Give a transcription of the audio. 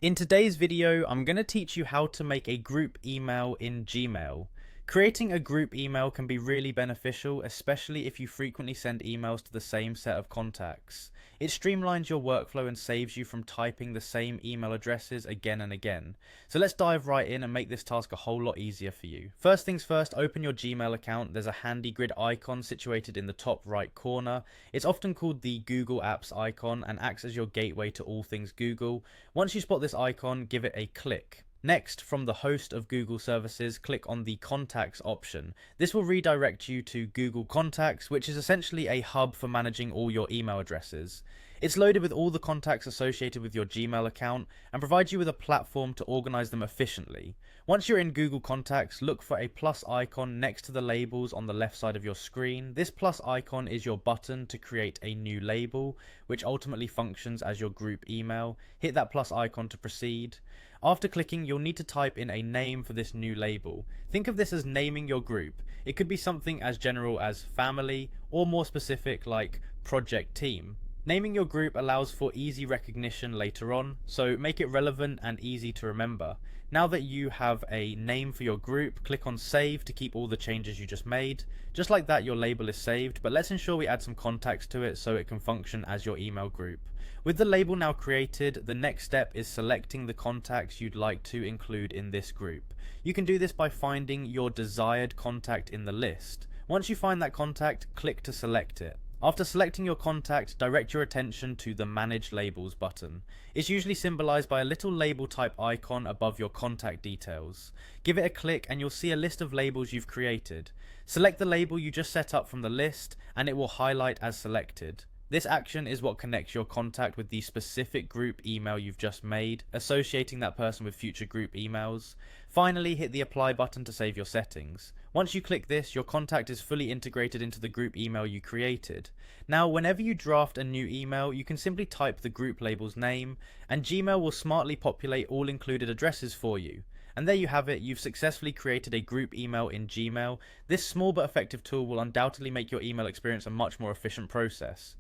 In today's video, I'm going to teach you how to make a group email in Gmail. Creating a group email can be really beneficial, especially if you frequently send emails to the same set of contacts. It streamlines your workflow and saves you from typing the same email addresses again and again. So let's dive right in and make this task a whole lot easier for you. First things first, open your Gmail account. There's a handy grid icon situated in the top right corner. It's often called the Google Apps icon and acts as your gateway to all things Google. Once you spot this icon, give it a click. Next, from the host of Google services, click on the Contacts option. This will redirect you to Google Contacts, which is essentially a hub for managing all your email addresses. It's loaded with all the contacts associated with your Gmail account and provides you with a platform to organize them efficiently. Once you're in Google Contacts, look for a plus icon next to the labels on the left side of your screen. This plus icon is your button to create a new label, which ultimately functions as your group email. Hit that plus icon to proceed. After clicking, you'll need to type in a name for this new label. Think of this as naming your group. It could be something as general as family, or more specific like project team. Naming your group allows for easy recognition later on, so make it relevant and easy to remember. Now that you have a name for your group, click on save to keep all the changes you just made. Just like that, your label is saved, but let's ensure we add some context to it so it can function as your email group. With the label now created, the next step is selecting the contacts you'd like to include in this group. You can do this by finding your desired contact in the list. Once you find that contact, click to select it. After selecting your contact, direct your attention to the Manage Labels button. It's usually symbolized by a little label type icon above your contact details. Give it a click and you'll see a list of labels you've created. Select the label you just set up from the list and it will highlight as selected. This action is what connects your contact with the specific group email you've just made, associating that person with future group emails. Finally, hit the apply button to save your settings. Once you click this, your contact is fully integrated into the group email you created. Now, whenever you draft a new email, you can simply type the group label's name, and Gmail will smartly populate all included addresses for you. And there you have it, you've successfully created a group email in Gmail. This small but effective tool will undoubtedly make your email experience a much more efficient process.